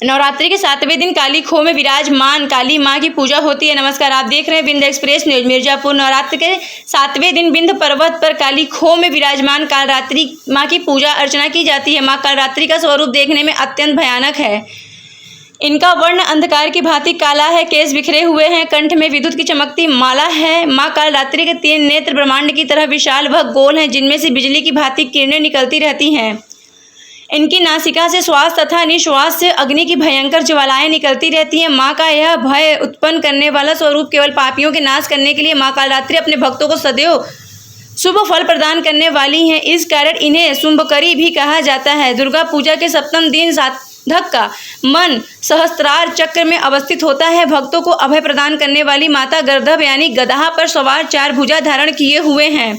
नवरात्रि के 7वें दिन काली खोह में विराजमान काली मां की पूजा होती है। नमस्कार, आप देख रहे हैं विंध्य एक्सप्रेस न्यूज मिर्जापुर। नवरात्र के 7वें दिन विंध्य पर्वत पर काली खोह में विराजमान कालरात्रि मां की पूजा अर्चना की जाती है। मां कालरात्रि का स्वरूप देखने में अत्यंत भयानक है। इनका वर्ण अंधकार की भांति काला है, केस बिखरे हुए हैं, कंठ में विद्युत की चमकती माला है। मां कालरात्रि के 3 नेत्र ब्रह्मांड की तरह विशाल व गोल हैं, जिनमें से बिजली की भांति किरणें निकलती रहती हैं। इनकी नासिका से श्वास तथा निश्वास से अग्नि की भयंकर ज्वालाएं निकलती रहती हैं। मां का यह भय उत्पन्न करने वाला स्वरूप केवल पापियों के नाश करने के लिए मां कालरात्रि अपने भक्तों को सदैव शुभ फल प्रदान करने वाली हैं। इस कारण इन्हें शुंभकरी भी कहा जाता है। दुर्गा पूजा के 7वें दिन साधक का मन सहस्त्रार चक्र में अवस्थित होता है। भक्तों को अभय प्रदान करने वाली माता गर्दभ यानी गदहा पर सवार 4 भुजा धारण किए हुए हैं।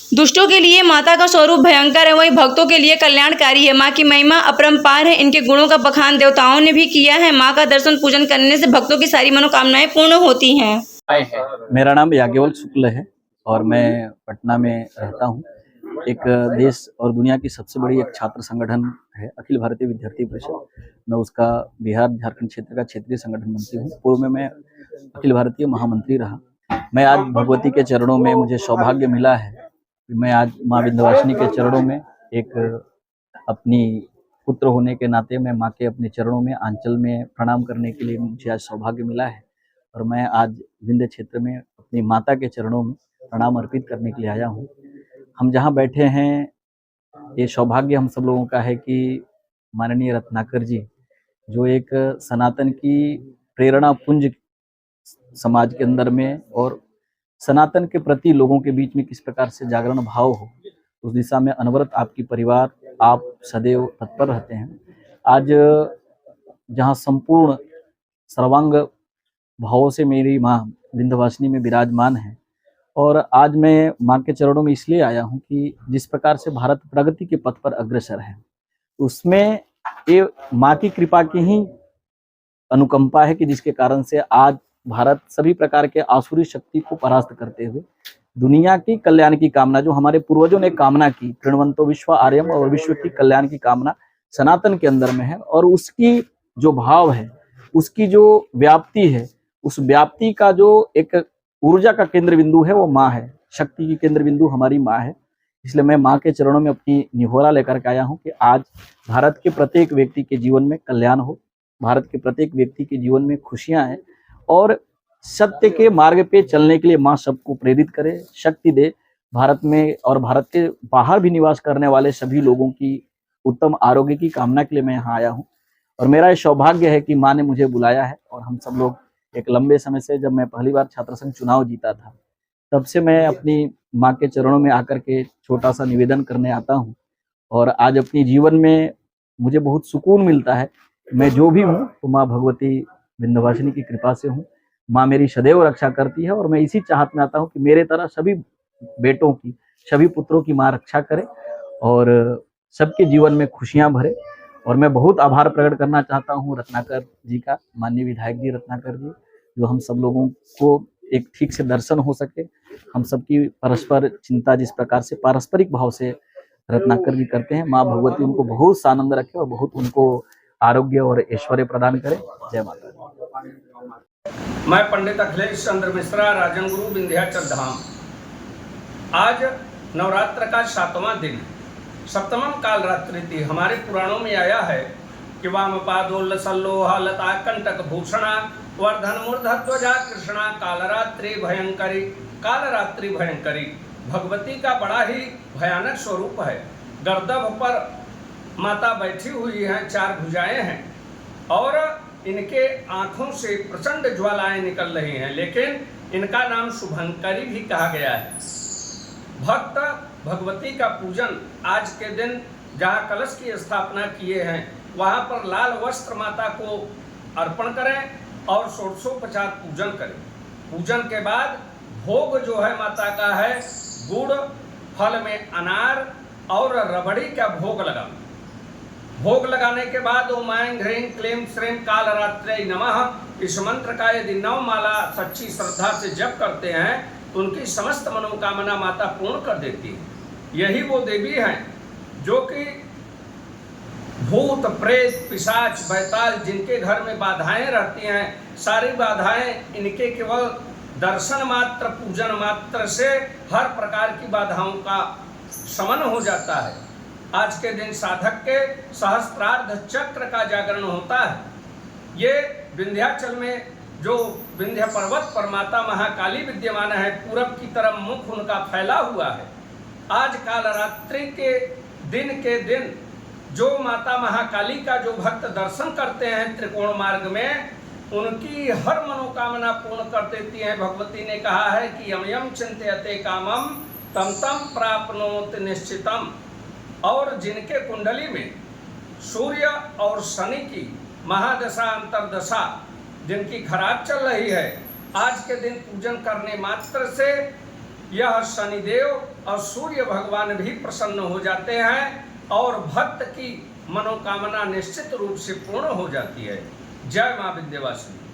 दुष्टों के लिए माता का स्वरूप भयंकर है, वहीं भक्तों के लिए कल्याणकारी है। मां की महिमा अपरंपार है, इनके गुणों का बखान देवताओं ने भी किया है। मां का दर्शन पूजन करने से भक्तों की सारी मनोकामनाएं पूर्ण होती हैं। मेरा नाम याज्ञवल्क्य शुक्ल है और मैं पटना में रहता हूँ। एक देश और दुनिया की सबसे बड़ी एक छात्र संगठन है अखिल भारतीय विद्यार्थी परिषद। मैं उसका बिहार झारखंड क्षेत्र का क्षेत्रीय संगठन मंत्री हूँ। पूर्व में मैं अखिल भारतीय महामंत्री रहा। मैं आज भगवती के चरणों में मुझे सौभाग्य मिला है। मैं आज माँ विंध्यवासिनी के चरणों में एक अपनी पुत्र होने के नाते मैं माँ के अपने चरणों में आंचल में प्रणाम करने के लिए मुझे आज सौभाग्य मिला है। और मैं आज विंध्य क्षेत्र में अपनी माता के चरणों में प्रणाम अर्पित करने के लिए आया हूँ। हम जहाँ बैठे हैं, ये सौभाग्य हम सब लोगों का है कि माननीय रत्नाकर जी, जो एक सनातन की प्रेरणा पुंज समाज के अंदर में और सनातन के प्रति लोगों के बीच में किस प्रकार से जागरण भाव हो, उस दिशा में अनवरत आपकी परिवार आप सदैव तत्पर रहते हैं। आज जहाँ संपूर्ण सर्वांग भावों से मेरी माँ विंध्यवासिनी में विराजमान है, और आज मैं माँ के चरणों में इसलिए आया हूँ कि जिस प्रकार से भारत प्रगति के पथ पर अग्रसर है, उसमें ये माँ की कृपा की ही अनुकंपा है कि जिसके कारण से आज भारत सभी प्रकार के आसुरी शक्ति को परास्त करते हुए दुनिया की कल्याण की कामना, जो हमारे पूर्वजों ने कामना की, कृण्वन्तो विश्व आर्यम, और विश्व की कल्याण की कामना सनातन के अंदर में है। और उसकी जो भाव है, उसकी जो व्याप्ति है, उस व्याप्ति का जो एक ऊर्जा का केंद्र बिंदु है वो माँ है। शक्ति की केंद्र बिंदु हमारी माँ है। इसलिए मैं माँ के चरणों में अपनी निहोरा लेकर के आया हूँ कि आज भारत के प्रत्येक व्यक्ति के जीवन में कल्याण हो, भारत के प्रत्येक व्यक्ति के जीवन में खुशियां हैं, और सत्य के मार्ग पे चलने के लिए माँ सबको प्रेरित करे, शक्ति दे। भारत में और भारत के बाहर भी निवास करने वाले सभी लोगों की उत्तम आरोग्य की कामना के लिए मैं यहाँ आया हूँ। और मेरा ये सौभाग्य है कि माँ ने मुझे बुलाया है। और हम सब लोग एक लंबे समय से, जब मैं पहली बार छात्र संघ चुनाव जीता था, तब से मैं अपनी माँ के चरणों में आकर के छोटा सा निवेदन करने आता हूँ। और आज अपनी जीवन में मुझे बहुत सुकून मिलता है। मैं जो भी हूँ तो माँ भगवती विंध्यवासिनी की कृपा से हूँ। माँ मेरी सदैव रक्षा करती है, और मैं इसी चाहत में आता हूँ कि मेरे तरह सभी बेटों की, सभी पुत्रों की माँ रक्षा करे और सबके जीवन में खुशियाँ भरे। और मैं बहुत आभार प्रकट करना चाहता हूँ रत्नाकर जी का, माननीय विधायक जी रत्नाकर जी, जो हम सब लोगों को एक ठीक से दर्शन हो सके। हम सबकी परस्पर चिंता जिस प्रकार से पारस्परिक भाव से रत्नाकर जी करते हैं, माँ भगवती उनको बहुत सानंद रखे और बहुत उनको आरोग्य और ऐश्वर्य प्रदान करे। जय माता दी। मैं पंडित अखिलेश चंद्र मिश्रा, राजन गुरु, विंध्याचल धाम। आज नवरात्र का 7वां दिन, सप्तमम कालरात्रि थी। हमारे पुराणों में आया है कि वामपादोल्ल सल्लोहा लता कंटक भूषणा वर्धन मूर्धध्वजा कृष्णा कालरात्रि भयंकरी। कालरात्रि भयंकरी भगवती का बड़ा ही भयानक स्वरूप है। गर्दभ पर माता बैठी हुई हैं, 4 भुजाएं हैं, और इनके आंखों से प्रचंड ज्वालाएं निकल रही हैं, लेकिन इनका नाम शुभंकरी भी कहा गया है। भक्त भगवती का पूजन आज के दिन जहाँ कलश की स्थापना किए हैं, वहाँ पर लाल वस्त्र माता को अर्पण करें और षोडशोपचार पूजन करें। पूजन के बाद भोग जो है माता का है गुड़, फल में अनार और रबड़ी का भोग लगा। भोग लगाने के बाद ओम ऐं ह्रीं क्लीं श्रीं कालरात्रै नमः, इस मंत्र का यदि 9 माला सच्ची श्रद्धा से जप करते हैं तो उनकी समस्त मनोकामना माता पूर्ण कर देती है। यही वो देवी हैं जो कि भूत प्रेत पिशाच बैताल जिनके घर में बाधाएं रहती हैं, सारी बाधाएं इनके केवल दर्शन मात्र पूजन मात्र से हर प्रकार की बाधाओं का शमन हो जाता है। आज के दिन साधक के सहस्त्रार्ध चक्र का जागरण होता है। ये विंध्याचल में जो विंध्य पर्वत पर माता महाकाली विद्यमान है, पूरब की तरफ मुख उनका फैला हुआ है। आज कालरात्रि के दिन जो माता महाकाली का जो भक्त दर्शन करते हैं त्रिकोण मार्ग में, उनकी हर मनोकामना पूर्ण कर देती है। भगवती ने कहा है कि यम यम चिंतयते कामम तम तम प्राप्नोति निश्चितम। और जिनके कुंडली में सूर्य और शनि की महादशा अंतरदशा जिनकी खराब चल रही है, आज के दिन पूजन करने मात्र से यह शनिदेव और सूर्य भगवान भी प्रसन्न हो जाते हैं और भक्त की मनोकामना निश्चित रूप से पूर्ण हो जाती है। जय मां विंध्यवासिनी।